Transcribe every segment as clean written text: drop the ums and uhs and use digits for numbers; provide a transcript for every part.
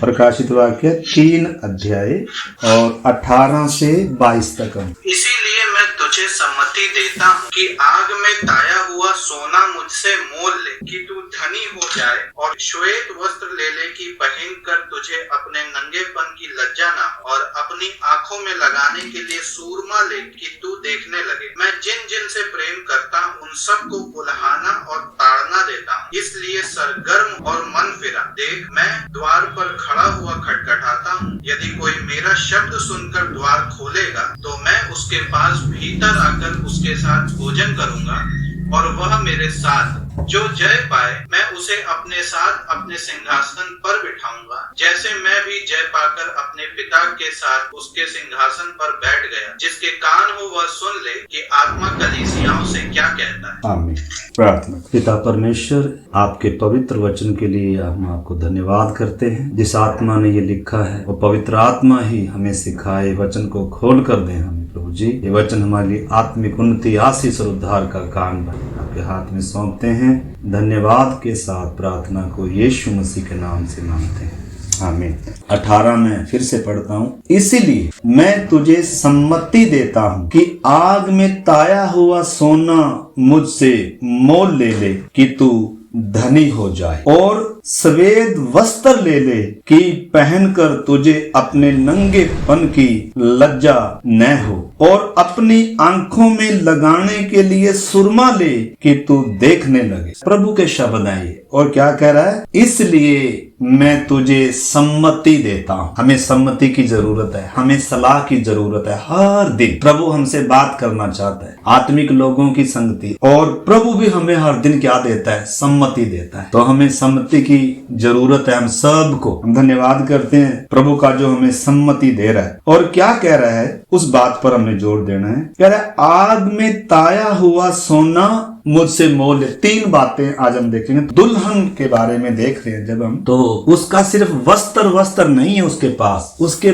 प्रकाशित वाक्य 3 अध्याय और 18 से 22 तक। इसीलिए मैं तुझे सम्मति देता हूँ कि आग में ताया हुआ सोना मुझसे मोल ले कि तू धनी हो जाए, और श्वेत वस्त्र ले ले कि पहन कर तुझे अपने नंगेपन की लज्जा न हो, और अपनी आंखों में लगाने के लिए सूरमा ले कि तू देखने लगे। मैं जिन जिन से प्रेम करता हूँ उन सबको उल्हाना और ताड़ना देता हूँ। इसलिए सरगर्म और मन फिरा। देख, मैं द्वार पर खड़ा हुआ खटखटाता हूँ। यदि कोई मेरा शब्द सुनकर द्वार खोलेगा तो मैं उसके पास भीतर आकर उसके साथ भोजन करूंगा, और वह मेरे साथ। जो जय पाए मैं उसे अपने साथ अपने सिंहासन पर बिठाऊंगा, जैसे मैं भी जय पाकर अपने पिता के साथ उसके सिंहासन पर बैठ गया। जिसके कान हो वह सुन ले कि आत्मा कलीसियाओं से क्या कहता है। आमीन। प्रार्थना। पिता परमेश्वर, आपके पवित्र वचन के लिए हम आपको धन्यवाद करते हैं। जिस आत्मा ने ये लिखा है वो पवित्र आत्मा ही हमें सिखाए, वचन को खोल कर दे हमें। प्रभु जी, ये वचन हमारे लिए आत्मिक उन्नति, आशीष और उद्धार का कारण बने। आपके हाथ में सौंपते हैं। धन्यवाद के साथ प्रार्थना को यीशु मसीह के नाम से मांगते हैं, आमीन। 18 में फिर से पढ़ता हूँ। इसीलिए मैं तुझे सम्मति देता हूँ कि आग में ताया हुआ सोना मुझसे मोल ले ले कि तू धनी हो जाए, और सफेद वस्त्र ले ले कि पहनकर तुझे अपने नंगेपन की लज्जा न हो, और अपनी आंखों में लगाने के लिए सुरमा ले कि तू देखने लगे। प्रभु के शब्द हैं ये, और क्या कह रहा है? इसलिए मैं तुझे सम्मति देता हूँ। हमें सम्मति की जरूरत है, हमें सलाह की जरूरत है। हर दिन प्रभु हमसे बात करना चाहता है, आत्मिक लोगों की संगति, और प्रभु भी हमें हर दिन क्या देता है? सम्मति देता है। तो हमें सम्मति की जरूरत है। हम सबको हम धन्यवाद करते हैं प्रभु का जो हमें सम्मति दे रहा है। और क्या कह रहा है उस बात पर हमने जोर देना है। कह रहा है आग में ताया हुआ सोना मुझसे मोल ले। 3 बातें आज हम देखेंगे। दुल्हन के बारे में देख रहे हैं जब हम, तो उसका सिर्फ वस्त्र नहीं है उसके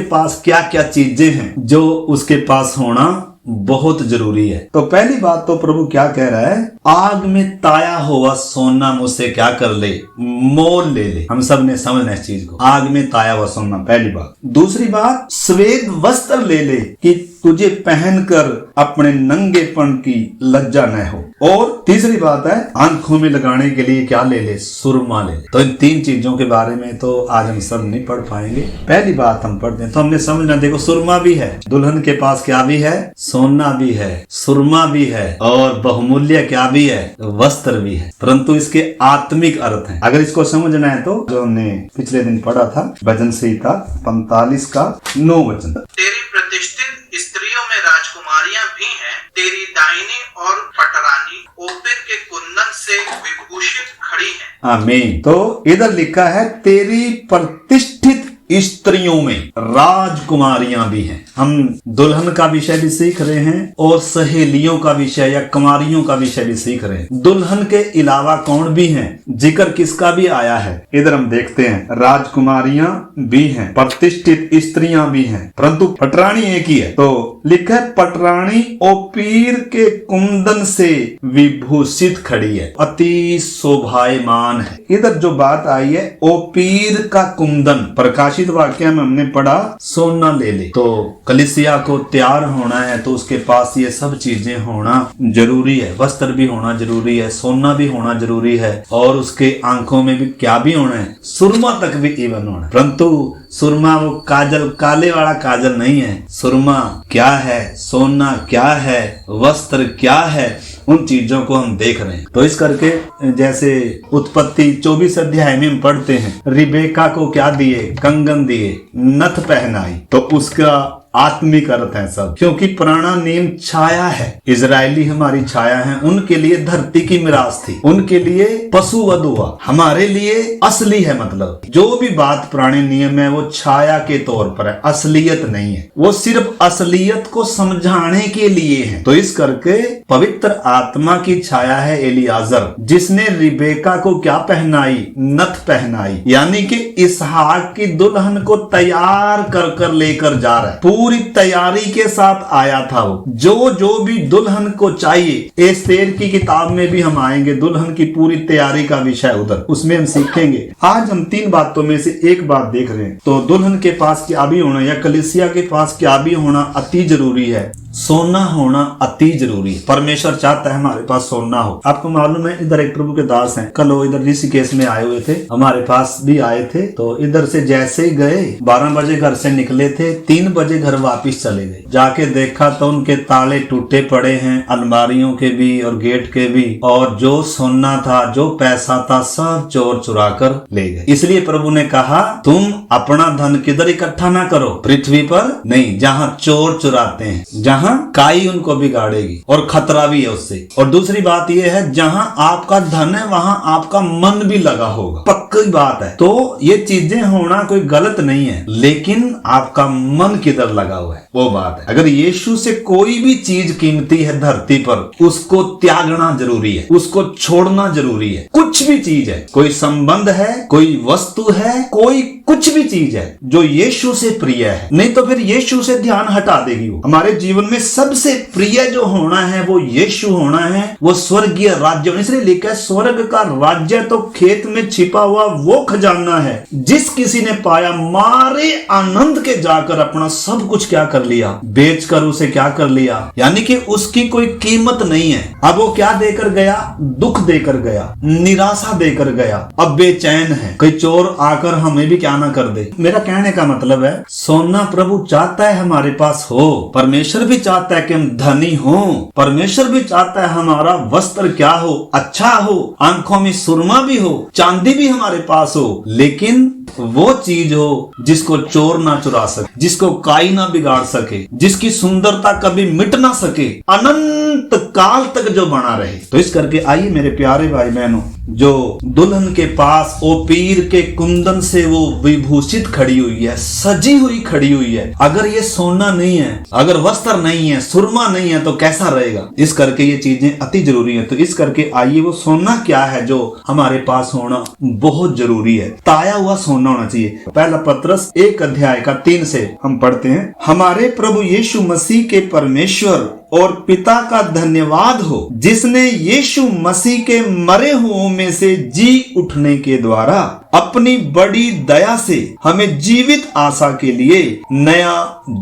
पास क्या क्या चीजें हैं जो उसके पास होना बहुत जरूरी है। तो पहली बात तो प्रभु क्या कह रहा है? आग में ताया हुआ सोना मुझसे क्या कर ले? मोल ले ले। हम सब ने समझना इस चीज को। आग में ताया हुआ सोना, पहली बात। दूसरी बात, श्वेत वस्त्र ले ले कि तुझे पहनकर अपने नंगेपन की लज्जा न हो। और तीसरी बात है, आंखों में लगाने के लिए क्या ले ले? सुरमा ले ले। तो इन 3 चीजों के बारे में तो आज हम सब नहीं पढ़ पाएंगे। पहली बात हम पढ़ते हैं तो हमने समझना। देखो, सुरमा भी है, दुल्हन के पास क्या भी है? सोना भी है, सुरमा भी है, और बहुमूल्य क्या भी है? वस्त्र भी है। परंतु इसके आत्मिक अर्थ हैं। अगर इसको समझना है तो जो हमने पिछले दिन पढ़ा था, भजन संहिता 45 का 9 वचन। तेरी प्रतिष्ठित स्त्रियों में राजकुमारियां भी हैं, तेरी दाहिनी और पटरानी ओपीर के कुंदन से विभूषित खड़ी हैं। आमीन। तो इधर लिखा है तेरी प्रतिष्ठित स्त्रियों में राजकुमारियां भी हैं। हम दुल्हन का विषय भी सीख रहे हैं और सहेलियों का विषय या कुमारियों का विषय भी सीख रहे हैं। दुल्हन के अलावा कौन भी हैं? जिक्र किसका भी आया है? इधर हम देखते हैं, राजकुमारियां भी हैं, प्रतिष्ठित स्त्रियां भी हैं, परंतु पटरानी एक ही है। तो लिखा है पटरानी ओपीर के कुंदन से विभूषित खड़ी है, अति शोभायमान है। इधर जो बात आई है ओपीर का कुंदन, प्रकाशित वाक्य में हमने पढ़ा सोना ले ले। तो कलीसिया को तैयार होना है तो उसके पास ये सब चीजें होना जरूरी है। वस्त्र भी होना जरूरी है, सोना भी होना जरूरी है, और उसके आंखों में भी क्या भी होना है? सुरमा तक भी इवन होना। परंतु सुरमा वो काजल, काले वाला काजल नहीं है। सुरमा क्या है? सोना क्या है? वस्त्र क्या है? उन चीजों को हम देख रहे हैं। तो इस करके जैसे उत्पत्ति 24 अध्याय में हम पढ़ते हैं, रिबेका को क्या दिए? कंगन दिए, नथ पहनाई। तो उसका आत्मिक अर्थ है सब, क्योंकि पुराना नियम छाया है। इजरायली हमारी छाया है, उनके लिए धरती की मिरास थी, उनके लिए पशु वध हुआ, हमारे लिए असली है। मतलब जो भी बात पुराने नियम है वो छाया के तौर पर है, असलियत नहीं है। वो सिर्फ असलियत को समझाने के लिए है। तो इस करके पवित्र आत्मा की छाया है एलियाजर, जिसने रिबेका को क्या पहनाई? नथ पहनाई, यानी कि इसहाक की दुल्हन को तैयार कर लेकर जा रहा है। पूरी तैयारी के साथ आया था। वो जो भी दुल्हन को चाहिए, एस्तेर की किताब में भी हम आएंगे, दुल्हन की पूरी तैयारी का विषय उधर, उसमें हम सीखेंगे। आज हम 3 बातों में से एक बात देख रहे हैं। तो दुल्हन के पास क्या भी होना या कलीसिया के पास क्या भी होना अति जरूरी है। सोना होना अति जरूरी है। परमेश्वर चाहता है हमारे पास सोना हो। आपको मालूम है, इधर एक प्रभु के दास हैं, कल वो इधर ऋषिकेश में आए हुए थे, हमारे पास भी आए थे। तो इधर से जैसे ही गए, 12 बजे घर से निकले थे, 3 बजे घर वापस चले गए। जाके देखा तो उनके ताले टूटे पड़े हैं, अलमारियों के भी और गेट के भी, और जो सोना था, जो पैसा था, सब चोर चुरा कर ले गए। इसलिए प्रभु ने कहा, तुम अपना धन किधर इकट्ठा ना करो, पृथ्वी पर नहीं, जहाँ चोर चुराते हैं, जहाँ काई उनको बिगाड़ेगी और खतरा भी है उससे। और दूसरी बात यह है, जहां आपका धन है वहां आपका मन भी लगा होगा, पक्की बात है। तो ये चीजें होना कोई गलत नहीं है, लेकिन आपका मन किधर लगा हुआ है वो बात है। अगर यीशु से कोई भी चीज कीमती है धरती पर, उसको त्यागना जरूरी है, उसको छोड़ना जरूरी है। कुछ भी चीज है, कोई संबंध है, कोई वस्तु है, कोई कुछ भी चीज है जो यीशु से प्रिय है, नहीं तो फिर यीशु से ध्यान हटा देगी वो। हमारे जीवन में सबसे प्रिय जो होना है वो यीशु होना है, वो स्वर्गीय राज्य। इसलिए लिखा है, स्वर्ग का राज्य तो खेत में छिपा हुआ वो खजाना है, जिस किसी ने पाया, मारे आनंद के जाकर अपना सब कुछ क्या कर लिया, बेचकर उसे क्या कर लिया। यानी कि उसकी कोई कीमत नहीं है। अब वो क्या देकर गया, दुख देकर गया, निराशा देकर गया, अब बेचैन है, कोई चोर आकर हमें भी क्या ना कर दे। मेरा कहने का मतलब है, सोना प्रभु चाहता है हमारे पास हो, परमेश्वर भी चाहता है कि हम धनी हो, परमेश्वर भी चाहता है हमारा वस्त्र क्या हो, अच्छा हो, आंखों में सुरमा भी हो, चांदी भी हमारे पास हो, लेकिन वो चीज हो जिसको चोर ना चुरा सके, जिसको काई ना बिगाड़ सके, जिसकी सुंदरता कभी मिट ना सके, अनंत काल तक जो बना रहे। तो इस करके आइए मेरे प्यारे भाई बहनों, जो दुल्हन के पास ओ पीर के कुंदन से वो विभूषित खड़ी हुई है, सजी हुई खड़ी हुई है, अगर ये सोना नहीं है, अगर वस्त्र नहीं है, सुरमा नहीं है, तो कैसा रहेगा। इस करके ये चीजें अति जरूरी है। तो इस करके आइए, वो सोना क्या है जो हमारे पास होना बहुत जरूरी है। ताया हुआ सोना होना चाहिए। पहला पत्रस 1 अध्याय का 3 से हम पढ़ते हैं, हमारे प्रभु यीशु मसीह के परमेश्वर और पिता का धन्यवाद हो, जिसने यीशु मसीह के मरे हुओं में से जी उठने के द्वारा अपनी बड़ी दया से हमें जीवित आशा के लिए नया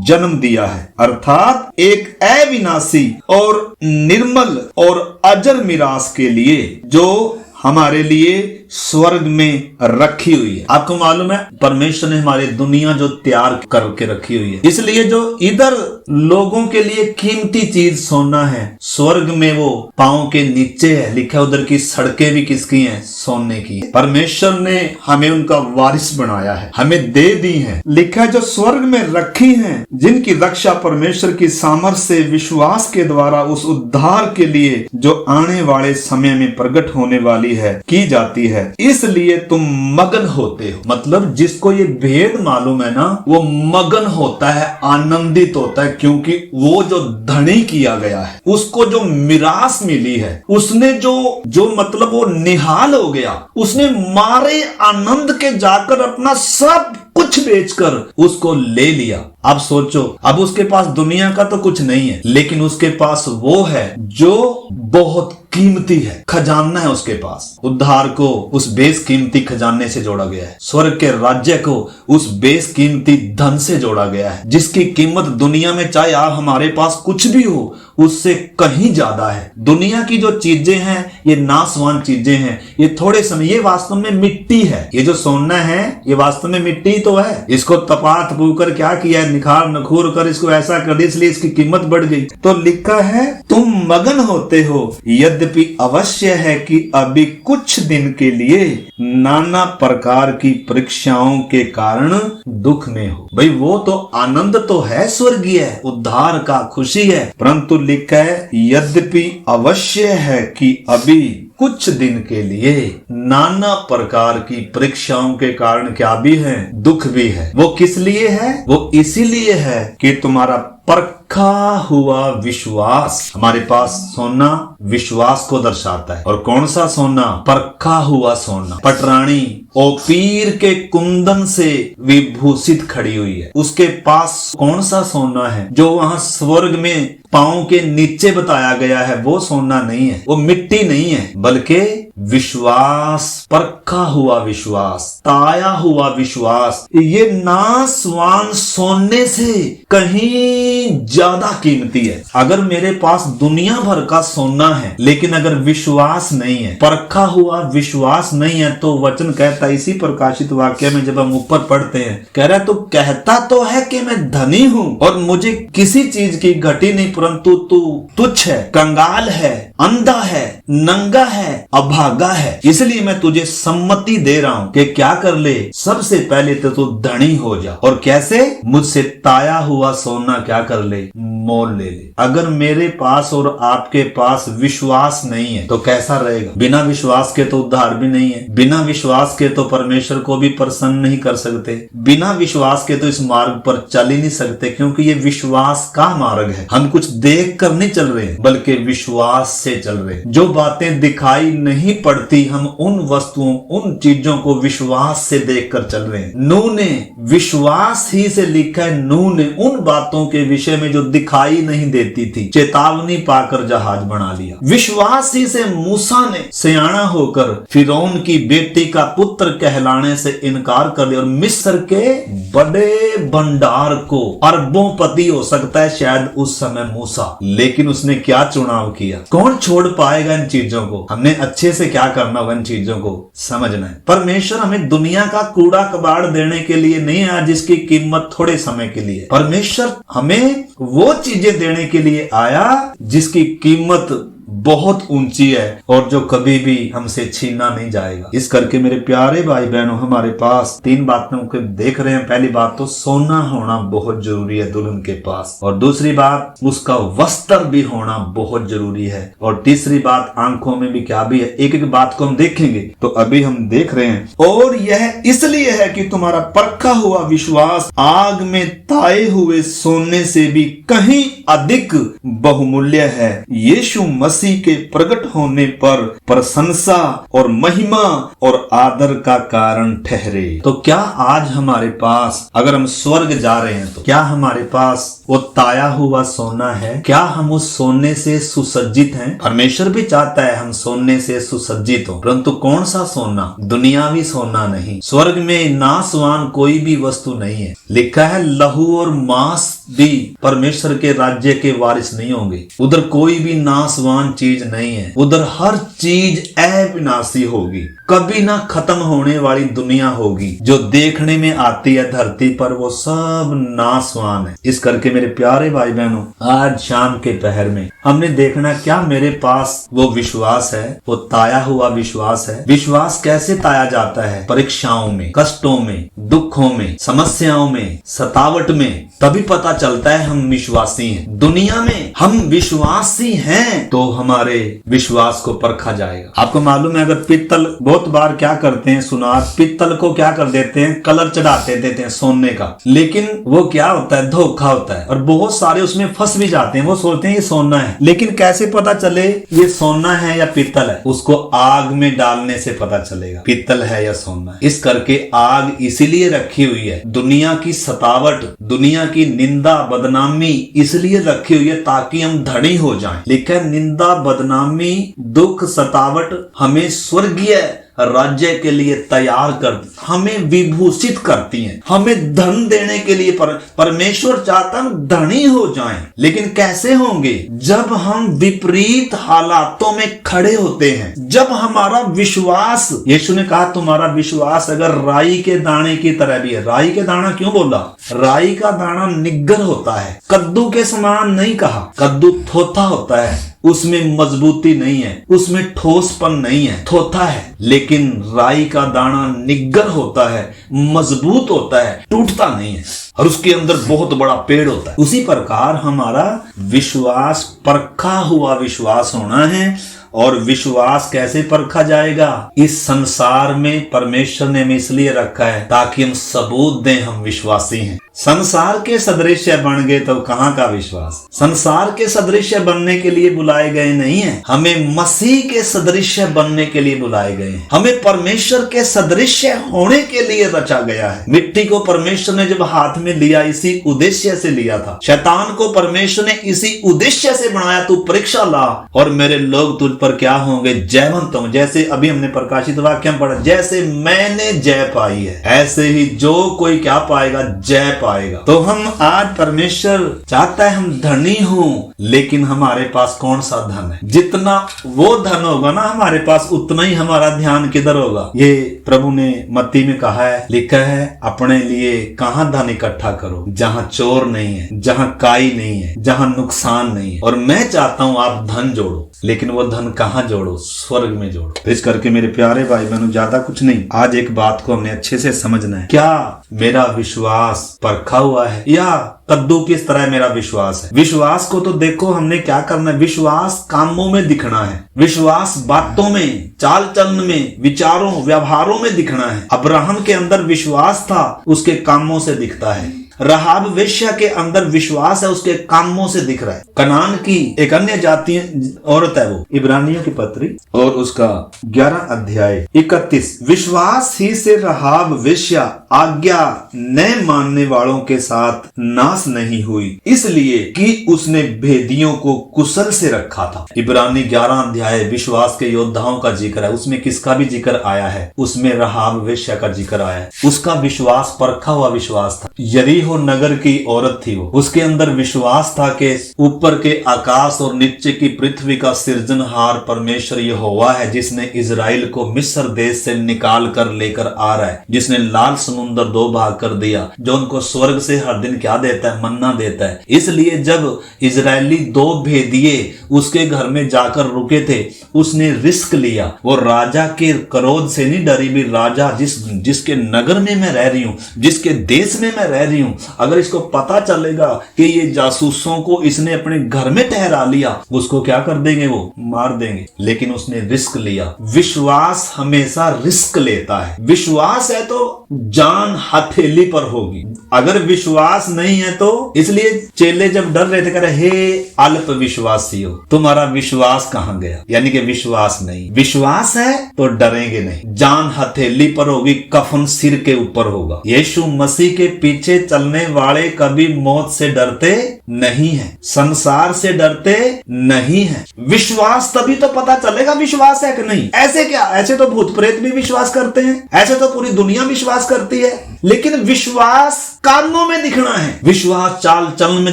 जन्म दिया है, अर्थात एक अविनाशी और निर्मल और अजर मिरास के लिए, जो हमारे लिए स्वर्ग में रखी हुई है। आपको मालूम है, परमेश्वर ने हमारी दुनिया जो तैयार करके रखी हुई है, इसलिए जो इधर लोगों के लिए कीमती चीज सोना है, स्वर्ग में वो पांव के नीचे है। लिखा है, उधर की सड़कें भी किसकी हैं, सोने की। परमेश्वर ने हमें उनका वारिस बनाया है, हमें दे दी है। लिखा है, जो स्वर्ग में रखी हैं, जिनकी रक्षा परमेश्वर की सामर्थ्य से विश्वास के द्वारा उस उद्धार के लिए जो आने वाले समय में प्रकट होने वाली है की जाती है। इसलिए तुम मगन होते हो। मतलब जिसको ये भेद मालूम है ना, वो मगन होता है, आनंदित होता है, क्योंकि वो जो धनी किया गया है, उसको जो मिरास मिली है, उसने जो मतलब वो निहाल हो गया, उसने मारे आनंद के जाकर अपना सब कुछ बेचकर उसको ले लिया। अब सोचो, अब उसके पास दुनिया का तो कुछ नहीं है, लेकिन उसके पास वो है जो बहुत कीमती है, खजाना है उसके पास। उद्धार को उस बेसकीमती खजाने से जोड़ा गया है, स्वर्ग के राज्य को उस बेसकीमती धन से जोड़ा गया है, जिसकी कीमत दुनिया में चाहे आप हमारे पास कुछ भी हो, उससे कहीं ज्यादा है। दुनिया की जो चीजें हैं ये नाशवान चीजें हैं, ये थोड़े समय, ये वास्तव में मिट्टी है। ये जो सोना है ये वास्तव में मिट्टी तो है, इसको तपात पूकर क्या किया, निखार नखूर कर इसको ऐसा कर दिया, इसलिए इसकी कीमत बढ़ गई। तो लिखा है, तुम मगन होते हो, यद्यपि अवश्य है कि अभी कुछ दिन के लिए नाना प्रकार की परीक्षाओं के कारण दुख में हो। भाई वो तो आनंद तो है, स्वर्गीय उद्धार का खुशी है, परंतु लिखा है, यद्यपि अवश्य है कि अभी कुछ दिन के लिए नाना प्रकार की परीक्षाओं के कारण क्या भी है, दुख भी है। वो किस लिए है, वो इसीलिए है कि तुम्हारा परखा हुआ विश्वास। हमारे पास सोना विश्वास को दर्शाता है। और कौन सा सोना? परखा हुआ सोना। पटरानी ओपीर के कुंदन से विभूषित खड़ी हुई है। उसके पास कौन सा सोना है? जो वहां स्वर्ग में पांव के नीचे बताया गया है, वो सोना नहीं है, वो मिट्टी नहीं है, बल्कि विश्वास, परखा हुआ विश्वास, ताया हुआ विश्वास। ये नासवान सोने से कहीं ज्यादा कीमती है। अगर मेरे पास दुनिया भर का सोना है, लेकिन अगर विश्वास नहीं है, परखा हुआ विश्वास नहीं है, तो वचन कहता है इसी प्रकाशित वाक्य में जब हम ऊपर पढ़ते हैं, कह रहा है तू कहता तो है कि मैं धनी हूं और मुझे किसी चीज की घटी नहीं, परंतु तू तुच्छ है, कंगाल है, अंधा है, नंगा है, अभागा है। इसलिए मैं तुझे सम्मति दे रहा हूं कि क्या कर ले, सबसे पहले तो तू धनी हो जा। और कैसे? मुझसे ताया हुआ सोना क्या कर ले, मोल ले ले। अगर मेरे पास और आपके पास विश्वास नहीं है तो कैसा रहेगा? बिना विश्वास के तो उद्धार भी नहीं है, बिना विश्वास के तो परमेश्वर को भी प्रसन्न नहीं कर सकते, बिना विश्वास के तो इस मार्ग पर चल ही नहीं सकते, क्योंकि ये विश्वास का मार्ग है। हम कुछ देख कर नहीं चल रहे, बल्कि विश्वास से चल रहे। जो बातें दिखाई नहीं पड़ती, हम उन वस्तुओं, उन चीजों को विश्वास से देखकर चल रहे हैं। नूह ने विश्वास ही से लिखा है, नूह ने उन बातों के विषय में जो दिखाई नहीं देती थी, चेतावनी पाकर जहाज बना लिया। विश्वास ही से मूसा ने सयाना होकर फिरौन की बेटी का पुत्र कहलाने से इनकार कर दिया और मिस्र के बड़े भंडार को, अरबों पति हो सकता है शायद उस समय मूसा, लेकिन उसने क्या चुनाव किया? कौन छोड़ पाएगा इन चीजों को? हमने अच्छे से क्या करना होगा, इन चीजों को समझना है। परमेश्वर हमें दुनिया का कूड़ा कबाड़ देने के लिए नहीं आया जिसकी कीमत थोड़े समय के लिए। परमेश्वर हमें वो चीजें देने के लिए आया जिसकी कीमत बहुत ऊंची है और जो कभी भी हमसे छीना नहीं जाएगा। इस करके मेरे प्यारे भाई बहनों, हमारे पास 3 बातों को देख रहे हैं। पहली बात तो सोना होना बहुत जरूरी है दुल्हन के पास, और दूसरी बात उसका वस्त्र भी होना बहुत जरूरी है, और तीसरी बात आंखों में भी क्या भी है। एक एक बात को हम देखेंगे। तो अभी हम देख रहे हैं, और यह इसलिए है कि तुम्हारा परखा हुआ विश्वास आग में ताए हुए सोने से भी कहीं अधिक बहुमूल्य है। यीशु मसीह के प्रकट होने पर प्रशंसा और महिमा और आदर का कारण ठहरे। तो क्या आज हमारे पास, अगर हम स्वर्ग जा रहे हैं, तो क्या हमारे पास वो ताया हुआ सोना है? क्या हम उस सोने से सुसज्जित हैं? परमेश्वर भी चाहता है हम सोने से सुसज्जित हो, परंतु कौन सा सोना? दुनियावी सोना नहीं। स्वर्ग में नासवान कोई भी वस्तु नहीं है। लिखा है लहू और मांस भी परमेश्वर के राज्य के वारिस नहीं होंगे। उधर कोई भी नासवान चीज नहीं है, उधर हर चीज अविनाशी होगी, कभी ना खत्म होने वाली दुनिया होगी। जो देखने में आती है धरती पर वो सब नासवान है। इस करके मेरे प्यारे भाई बहनों, आज शाम के पहर में हमने देखना क्या मेरे पास वो विश्वास है, वो ताया हुआ विश्वास है। विश्वास कैसे ताया जाता है? परीक्षाओं में, कष्टों में, दुखों में, समस्याओं में, सतावट में, तभी पता चलता है हम विश्वासी हैं। दुनिया में हम विश्वासी हैं तो हमारे विश्वास को परखा जाएगा। आपको मालूम है, अगर पित्तल, बहुत बार क्या करते हैं, सुनार पित्तल को क्या कर देते हैं, कलर चढ़ाते देते हैं सोने का, लेकिन वो क्या होता है, धोखा होता है, और बहुत सारे उसमें फंस भी जाते हैं। वो सोचते हैं ये सोना है, लेकिन कैसे पता चले ये सोना है या पित्तल है? उसको आग में डालने से पता चलेगा पित्तल है या सोना है। इस करके आग इसीलिए रखी हुई है, दुनिया की सतावट, दुनिया की निंदा बदनामी इसलिए रखी हुई है ताकि हम धनी हो जाएं। लेकिन निंदा बदनामी दुख सतावट हमें स्वर्गीय राज्य के लिए तैयार कर, हमें विभूषित करती हैं, हमें धन देने के लिए परमेश्वर चाहता है हम धनी हो जाएं। लेकिन कैसे होंगे? जब हम विपरीत हालातों में खड़े होते हैं, जब हमारा विश्वास, यीशु ने कहा तुम्हारा विश्वास अगर राई के दाने की तरह भी है। राई के दाना क्यों बोला? राई का दाना निग्गर होता है, कद्दू के समान नहीं कहा। कद्दू थोथा होता है, उसमें मजबूती नहीं है, उसमें ठोसपन नहीं है, थोथा है। लेकिन राई का दाना निग्गर होता है, मजबूत होता है, टूटता नहीं है, और उसके अंदर बहुत बड़ा पेड़ होता है। उसी प्रकार हमारा विश्वास परखा हुआ विश्वास होना है। और विश्वास कैसे परखा जाएगा? इस संसार में परमेश्वर ने हमें इसलिए रखा है ताकि हम सबूत दें हम विश्वासी हैं। संसार के सदृश्य बन गए तो कहाँ का विश्वास। संसार के सदृश्य बनने के लिए बुलाए गए नहीं है, हमें मसीह के सदृश्य बनने के लिए बुलाए गए हैं। हमें परमेश्वर के सदृश्य होने के लिए रचा गया है। मिट्टी को परमेश्वर ने जब हाथ में लिया इसी उद्देश्य से लिया था। शैतान को परमेश्वर ने इसी उद्देश्य से बनाया, तू परीक्षा ला और मेरे लोग तुझ पर क्या होंगे, जयवंत होंगे। जैसे अभी हमने प्रकाशित वाक्य में पढ़ा, जैसे मैंने जय पाई है ऐसे ही जो कोई क्या पाएगा, जय पाएगा। तो हम आज परमेश्वर चाहता है हम धनी हो, लेकिन हमारे पास कौन सा धन है। जितना वो धन होगा ना हमारे पास, उतना ही हमारा ध्यान किधर होगा। ये प्रभु ने मत्ती में कहा है, लिखा है, अपने लिए कहाँ धन इकट्ठा करो जहाँ चोर नहीं है, जहाँ काई नहीं है, जहाँ नुकसान नहीं है। और मैं चाहता हूँ आप धन जोड़ो, लेकिन वो धन कहाँ जोड़ो, स्वर्ग में जोड़ो। तो इस करके मेरे प्यारे भाई बहनों, ज्यादा कुछ नहीं, आज एक बात को हमने अच्छे से समझना है। क्या मेरा विश्वास परखा हुआ है या कद्दू किस तरह मेरा विश्वास है। विश्वास को तो देखो हमने क्या करना है, विश्वास कामों में दिखना है, विश्वास बातों में, चाल चलन में, विचारों, व्यवहारों में दिखना है। अब्राहम के अंदर विश्वास था, उसके कामों से दिखता है। रहाब वेश्या के अंदर विश्वास है, उसके कामों से दिख रहा है। कनान की एक अन्य जाति औरत है, वो इब्रानियों की पत्री और उसका 11 अध्याय 31, विश्वास ही से रहाब वेश्या आज्ञा न मानने वालों के साथ नाश नहीं हुई, इसलिए कि उसने भेदियों को कुशल से रखा था। इब्रानी 11 अध्याय विश्वास के योद्धाओं का जिक्र है, उसमें किसका भी जिक्र आया है, उसमें रहाब वेश्या का जिक्र आया है। उसका विश्वास परखा हुआ विश्वास था। यरीहो नगर की औरत थी वो, उसके अंदर विश्वास था कि ऊपर के आकाश और नीचे की पृथ्वी का सृजनहार परमेश्वर यहोवा है, जिसने इजराइल को मिस्र देश से निकाल कर लेकर आ रहा है, जिसने लाल समुद्र 2 भाग कर दिया, जो उनको स्वर्ग से हर दिन क्या देता है, मन्ना देता है। इसलिए जब इजरायली 2 भेदिए उसके घर में जाकर रुके थे, उसने रिस्क लिया। वो राजा के क्रोध से नहीं डरी, भी राजा जिसके नगर में मैं रह रही हूं, जिसके देश में मैं रह रही हूं, अगर इसको पता चलेगा कि ये जासूसों को इसने अपने घर में ठहरा लिया, उसको क्या कर देंगे, वो मार देंगे। लेकिन उसने रिस्क लिया। विश्वास हमेशा रिस्क लेता है। विश्वास है तो जान हथेली पर होगी, अगर विश्वास नहीं है तो, इसलिए चेले जब डर रहे थे, कह रहे हे अल्प विश्वासी हो, तुम्हारा विश्वास कहां गया। यानी कि विश्वास नहीं, विश्वास है तो डरेंगे नहीं, जान हथेली पर होगी, कफन सिर के ऊपर होगा। यीशु मसीह के पीछे चलने वाले कभी मौत से डरते नहीं है, संसार से डरते नहीं है। विश्वास तभी तो पता चलेगा विश्वास है कि नहीं। ऐसे क्या, ऐसे तो भूत प्रेत भी विश्वास करते हैं, ऐसे तो पूरी दुनिया विश्वास करती है, लेकिन विश्वास कामों में दिखना है, विश्वास चाल चलन में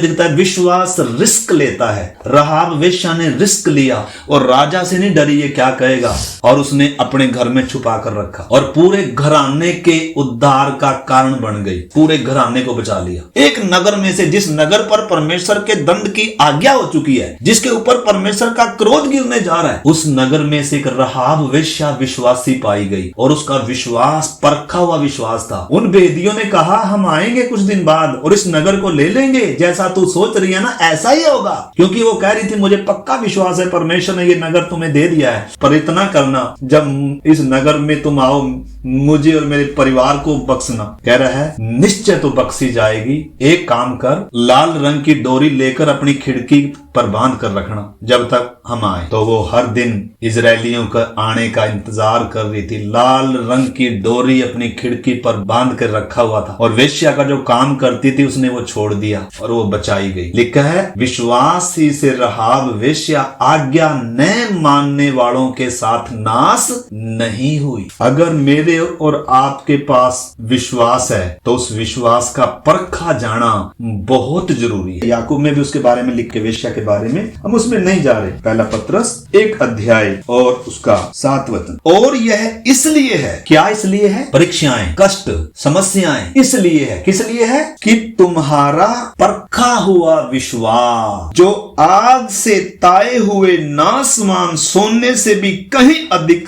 दिखता है, विश्वास रिस्क लेता है। रहाब वेश्या ने रिस्क लिया और राजा से नहीं डरी ये क्या कहेगा, और उसने अपने घर में छुपा कर रखा और पूरे घराने के उद्धार का कारण बन गई, पूरे घराने को बचा लिया। एक नगर में से, जिस नगर पर परमेश्वर के दंड की आज्ञा हो चुकी है, जिसके ऊपर परमेश्वर का क्रोध गिरने जा रहा है, उस नगर में से एक रहाब वेश्या विश्वासी पाई गई और उसका विश्वास परखा हुआ विश्वास था। उन भेदियों ने कहा हम आएंगे कुछ दिन बाद और इस नगर को ले लेंगे, जैसा तू सोच रही है ना ऐसा ही होगा, क्योंकि वो कह रही थी मुझे पक्का विश्वास है परमेश्वर ने ये नगर तुम्हें दे दिया है, पर इतना करना जब इस नगर में तुम आओ मुझे और मेरे परिवार को बख्शना। कह रहा है निश्चय तो बख्शी जाएगी, एक काम कर, लाल रंग की डोरी लेकर अपनी खिड़की पर बांध कर रखना जब तक हम आए। तो वो हर दिन इजरायलियों का आने का इंतजार कर रही थी, लाल रंग की डोरी अपनी खिड़की पर बांध कर रखा हुआ था, और वेश्या का जो काम करती थी उसने वो छोड़ दिया और वो बचाई गई। लिखा है विश्वास ही से रहाब वेश्या आज्ञा न मानने वालों के साथ नाश नहीं हुई। अगर मेरे और आपके पास विश्वास है तो उस विश्वास का परखा जाना बहुत जरूरी है। याकूब में भी उसके बारे में लिख के, वेश्या के बारे में, हम उसमें नहीं जा रहे। पहला पत्रस 1 अध्याय और उसका 7 वचन, और यह इसलिए है, क्या इसलिए है, परीक्षाएं, कष्ट, समस्याएं इसलिए है, किस लिए है, कि तुम्हारा परखा हुआ विश्वास जो आग से ताए हुए नासमान सोने से भी कहीं अधिक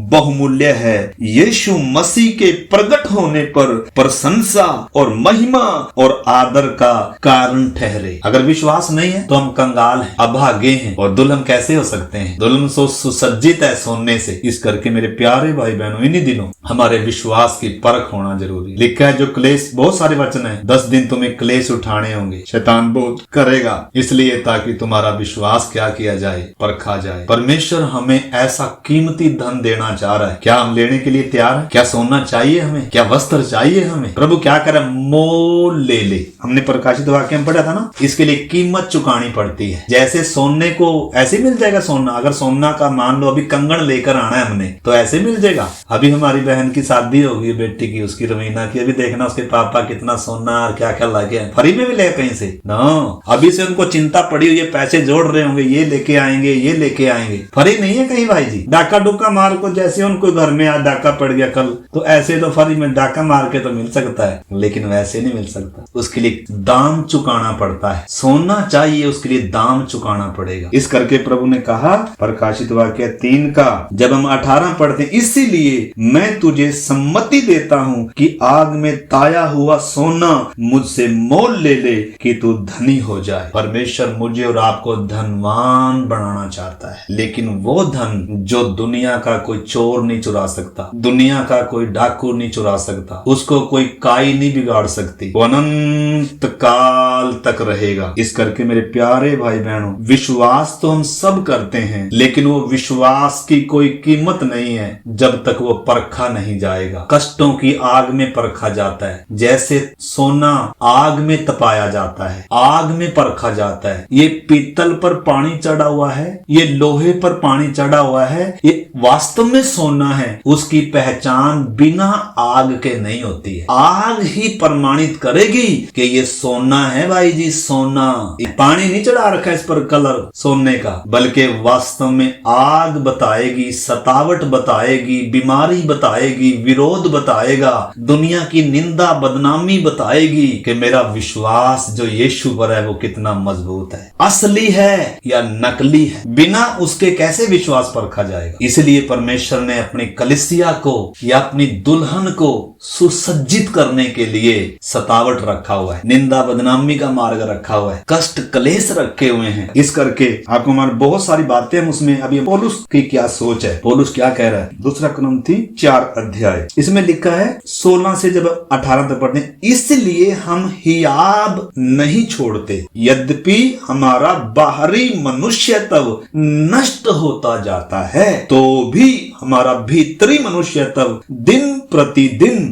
बहुमूल्य है, यीशु मसीह के प्रकट होने पर प्रशंसा और महिमा और आदर का कारण ठहरे। अगर विश्वास नहीं है तो हम कंगाल कंगाल हैं, अभागे हैं, और दुल्हन कैसे हो सकते हैं? दुल्हन सुसज्जित है सोने से। इस करके मेरे प्यारे भाई बहनों, इन्हीं दिनों हमारे विश्वास की परख होना जरूरी। लिखा है जो क्लेश, बहुत सारे वचन है, 10 दिन तुम्हें क्लेश उठाने होंगे, शैतान बहुत करेगा, इसलिए ताकि तुम्हारा विश्वास क्या किया जाए, परखा जाए। परमेश्वर हमें ऐसा कीमती धन देना चाह रहा है। क्या हम लेने के लिए तैयार है? क्या सोना चाहिए हमें? क्या वस्त्र चाहिए हमें? प्रभु क्या करे? मोल ले ले। हमने प्रकाशित वाक्य में पढ़ा था ना, इसके लिए कीमत चुकानी पड़ती है। जैसे सोने को ऐसे मिल जाएगा सोना, अगर सोना का मान लो अभी कंगन लेकर आना है हमने, तो ऐसे मिल जाएगा। अभी हमारी बहन की शादी होगी, बेटी की, उसकी रवीना की, अभी देखना उसके पापा कितना सोना और क्या क्या लाके फ्री में मिलेगा कहीं से? नो, अभी से उनको चिंता पड़ी हुई है, पैसे जोड़ रहे होंगे, ये लेके आएंगे, ये लेके आएंगे। फ्री नहीं है कहीं भाई जी। डाका डुक्का मार को, जैसे उनको घर में आज डाका पड़ गया कल, तो ऐसे तो फ्री में डाका मार के तो मिल सकता है, लेकिन वैसे नहीं मिल सकता। उसके लिए दाम चुकाना पड़ता है। सोना चाहिए, उसके लिए दाम चुकाना पड़ेगा। इस करके प्रभु ने कहा, प्रकाशित वाक्य 3 का जब हम 18 पढ़ते, इसीलिए मैं तुझे सम्मति देता हूँ कि आग में ताया हुआ सोना मुझसे मोल ले ले कि तू धनी हो जाए। परमेश्वर मुझे और आपको धनवान बनाना चाहता है, लेकिन वो धन जो दुनिया का कोई चोर नहीं चुरा सकता, दुनिया का कोई डाकू नहीं चुरा सकता, उसको कोई काई नहीं बिगाड़ सकती, वो अनंत काल तक रहेगा। इस करके मेरे प्यारे भाई बहनों, विश्वास तो हम सब करते हैं, लेकिन वो विश्वास की कोई कीमत नहीं है जब तक वो परखा नहीं जाएगा। कष्टों की आग में परखा जाता है, जैसे सोना आग में तपाया जाता है, आग में परखा जाता है। ये पीतल पर पानी चढ़ा हुआ है, ये लोहे पर पानी चढ़ा हुआ है, ये वास्तव में सोना है। उसकी पहचान बिना आग के नहीं होती है। आग ही प्रमाणित करेगी कि ये सोना है भाई जी, सोना। पानी नहीं चढ़ा रखा इस पर कलर सोने का, बल्कि वास्तव में आग बताएगी, सतावट बताएगी, बीमारी बताएगी, विरोध बताएगा, दुनिया की निंदा बदनामी बताएगी कि मेरा विश्वास जो यीशु पर है वो कितना मजबूत है, असली है या नकली है। बिना उसके कैसे विश्वास परखा जाएगा? इसलिए परमेश्वर ने अपनी कलीसिया को या अपनी दुल्हन को सुसज्जित करने के लिए सतावट रखा हुआ है, निंदा बदनामी का मार्ग रखा हुआ है, कष्ट क्लेश रखे हुए हैं। इस करके आपको हमारे बहुत सारी बातें हम उसमें, अभी पौलुस की क्या सोच है, पौलुस क्या कह रहा है। 2 कुरिन्थी 4 अध्याय, इसमें लिखा है 16 से जब 18 तक पढ़ते हैं, इसलिए हम हियाब नहीं छोड़ते, यद्यपि हमारा बाहरी मनुष्य तब नष्ट होता जाता है, तो भी हमारा भीतरी मनुष्य तब दिन प्रतिदिन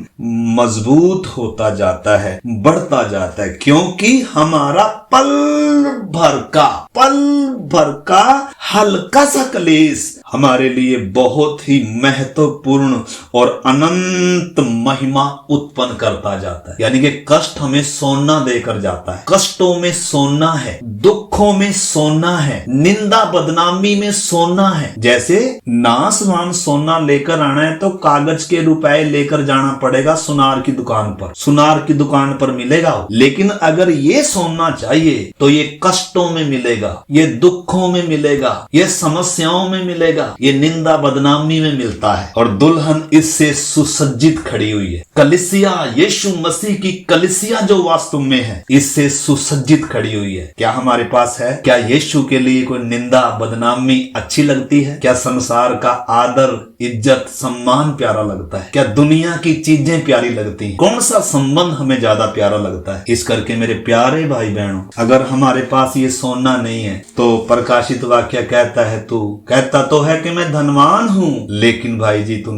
मजबूत होता जाता है, बढ़ता जाता है, क्योंकि हमारा पल भर का हल्का सा क्लेश हमारे लिए बहुत ही महत्वपूर्ण और अनंत महिमा उत्पन्न करता जाता है। यानी कि कष्ट हमें सोना देकर जाता है, कष्टों में सोना है, दुखों में सोना है, निंदा बदनामी में सोना है। जैसे नासवान सोना लेकर आना है तो कागज के रुपए लेकर जाना पड़ेगा सुनार की दुकान पर, सुनार की दुकान पर मिलेगा। लेकिन अगर ये सोना चाहिए तो ये कष्टों में मिलेगा, ये दुखों में मिलेगा, ये समस्याओं में मिलेगा, ये निंदा बदनामी में मिलता है। और दुल्हन इससे सुसज्जित खड़ी हुई है। कलीसिया, यीशु मसीह की कलीसिया जो वास्तव में है, इससे सुसज्जित खड़ी हुई है। क्या हमारे पास है? क्या यीशु के लिए कोई निंदा बदनामी अच्छी लगती है? क्या संसार का आदर इज्जत सम्मान प्यारा लगता है? क्या दुनिया की चीजें प्यारी लगती हैं? कौन सा संबंध हमें ज्यादा प्यारा लगता है? इस करके मेरे प्यारे भाई बहनों, अगर हमारे पास ये सोना नहीं है तो प्रकाशित वाक्य कहता है, तू कहता तो है कि मैं धनवान हूँ, लेकिन भाई जी तू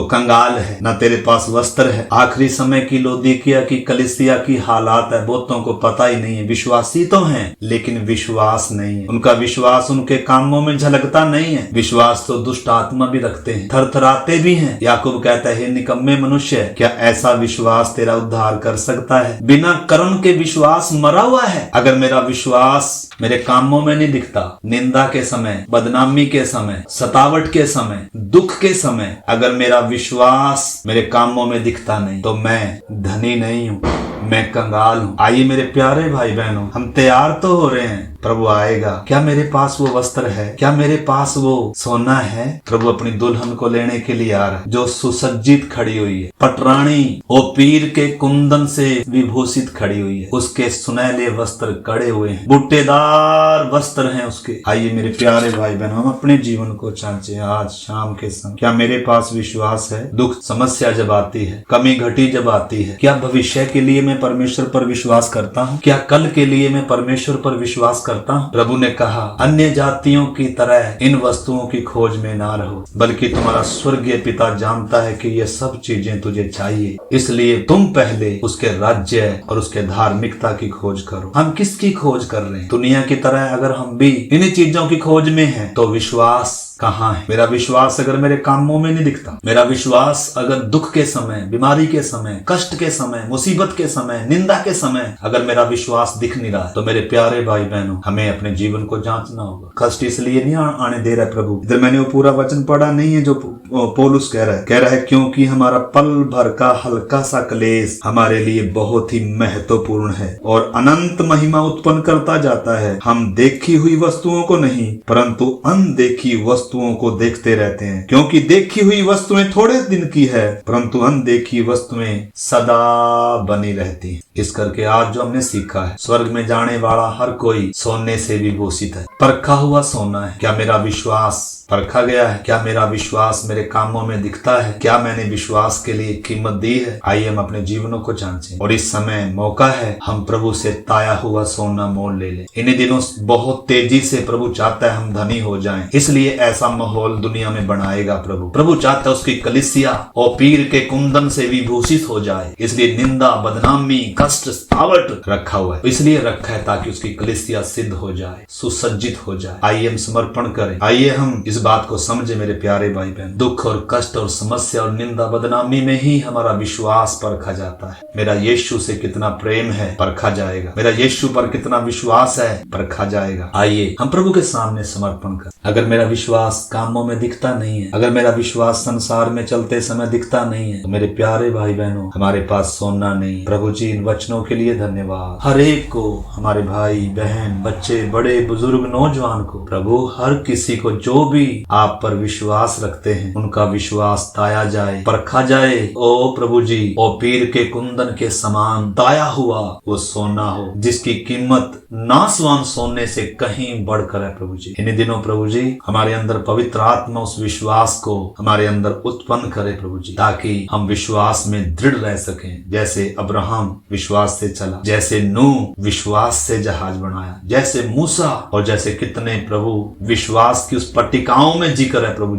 कंगाल है, ना तेरे पास वस्त्र है। आखिरी समय की लौदीकिया की कलीसिया की हालात है, बहुतों को पता ही नहीं है। विश्वासी तो हैं लेकिन विश्वास नहीं है, उनका विश्वास उनके कामों में झलकता नहीं है। विश्वास तो दुष्ट आत्मा भी रखते हैं, थरथराते भी हैं। याकूब कहता है, निकम्मे मनुष्य, क्या ऐसा विश्वास तेरा उद्धार कर सकता है? बिना कर्म के विश्वास मरा हुआ है। अगर मेरा विश्वास मेरे कामों में नहीं दिखता, निंदा के समय, बदनामी के समय, सतावट के समय, दुख के समय, अगर मेरा विश्वास मेरे कामों में दिखता नहीं, तो मैं धनी नहीं हूँ, मैं कंगाल हूँ। आइए मेरे प्यारे भाई बहनों, हम तैयार तो हो रहे हैं, प्रभु आएगा। क्या मेरे पास वो वस्त्र है? क्या मेरे पास वो सोना है? प्रभु अपनी दुल्हन को लेने के लिए आ रहा है, जो सुसज्जित खड़ी हुई है, पटरानी और पीर के कुंदन से विभूषित खड़ी हुई है। उसके सुनहले वस्त्र कड़े हुए हैं, बूटेदार वस्त्र हैं उसके। आइए मेरे प्यारे भाई बहनों, हम अपने जीवन को जांचें आज शाम के समय। क्या मेरे पास विश्वास है? दुख समस्या जब आती है, कमी घटी जब आती है, क्या भविष्य के लिए मैं परमेश्वर पर विश्वास करता हूँ? क्या कल के लिए मैं परमेश्वर पर विश्वास करता हूँ? प्रभु ने कहा, अन्य जातियों की तरह इन वस्तुओं की खोज में ना रहो, बल्कि तुम्हारा स्वर्गीय पिता जानता है कि ये सब चीजें तुझे चाहिए, इसलिए तुम पहले उसके राज्य और उसके धार्मिकता की खोज करो। हम किसकी खोज कर रहे हैं? दुनिया की तरह अगर हम भी इन चीजों की खोज में हैं, तो विश्वास कहाँ है? मेरा विश्वास अगर मेरे कामों में नहीं दिखता, मेरा विश्वास अगर दुख के समय, बीमारी के समय, कष्ट के समय, मुसीबत के समय, निंदा के समय अगर मेरा विश्वास दिख नहीं रहा है, तो मेरे प्यारे भाई बहनों, हमें अपने जीवन को जांचना होगा। कष्ट इसलिए नहीं आने दे रहा है प्रभु। इधर मैंने वो पूरा वचन पढ़ा नहीं है जो पौलुस कह रहा है क्योंकि हमारा पल भर का हल्का सा क्लेश हमारे लिए बहुत ही महत्वपूर्ण है और अनंत महिमा उत्पन्न करता जाता है। हम देखी हुई वस्तुओं को नहीं, परंतु अनदेखी वस्तुओं को देखते रहते हैं, क्योंकि देखी हुई वस्तुएं थोड़े दिन की है, परंतु अनदेखी वस्तुएं सदा बनी रहती हैं। इस करके आज जो हमने सीखा है, स्वर्ग में जाने वाला हर कोई सोने से विभूषित है, परखा हुआ सोना है। क्या मेरा विश्वास परखा गया है? क्या मेरा विश्वास मेरे कामों में दिखता है? क्या मैंने विश्वास के लिए कीमत दी है? आइए हम अपने जीवनों को जांचें और इस समय मौका है, हम प्रभु से ताया हुआ सोना मोल ले लें। इन्हीं दिनों बहुत तेजी से प्रभु चाहता है हम धनी हो जाएं, इसलिए ऐसा माहौल दुनिया में बनाएगा प्रभु चाहता है उसकी कलीसिया और पीर के कुंदन से विभूषित हो जाए, इसलिए निंदा, बदनामी, कष्ट, स्थावट रखा हुआ है, इसलिए रखा है ताकि उसकी कलीसिया सिद्ध हो जाए, सुसज्जित हो जाए। आइए हम समर्पण करें, आइए हम इस बात को समझे मेरे प्यारे भाई बहन। दुख और कष्ट और समस्या और निंदा, बदनामी में ही हमारा विश्वास परखा जाता है। मेरा यीशु से कितना प्रेम है परखा जाएगा, मेरा यीशु पर कितना विश्वास है परखा जाएगा। आइए हम प्रभु के सामने समर्पण करें। अगर मेरा विश्वास कामों में दिखता नहीं है, अगर मेरा विश्वास संसार में चलते समय दिखता नहीं है, तो मेरे प्यारे भाई बहनों, हमारे पास सोना नहीं। प्रभु जी इन वचनों के लिए धन्यवाद। हर एक को, हमारे भाई बहन, बच्चे, बड़े, बुजुर्ग, नौजवान को, प्रभु हर किसी को जो भी आप पर विश्वास रखते हैं, उनका विश्वास ताया जाए, परखा जाए। ओ प्रभु जी, ओ पीर के कुंदन के समान ताया हुआ वो सोना हो, जिसकी कीमत नासवान सोने से कहीं बढ़कर है। प्रभु जी इन दिनों प्रभु जी हमारे अंदर पवित्र आत्मा उस विश्वास को हमारे अंदर उत्पन्न करे प्रभु जी, ताकि हम विश्वास में दृढ़ रह सकें। जैसे अब्राहम विश्वास से चला, जैसे नूह विश्वास से जहाज बनाया, जैसे मूसा और जैसे कितने प्रभु विश्वास की उस पट्टिकाओं में जिक्र है प्रभु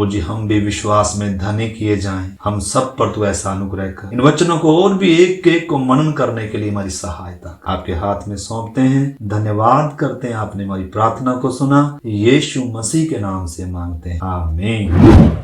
जी हम भी विश्वास में धनी किए जाएं। हम सब पर तू ऐसा अनुग्रह कर। इन वचनों को और भी एक एक को मनन करने के लिए हमारी सहायता आपके हाथ में सौंपते हैं। धन्यवाद करते हैं, आपने हमारी प्रार्थना को सुना। यीशु मसीह के नाम से मांगते हैं, आमीन।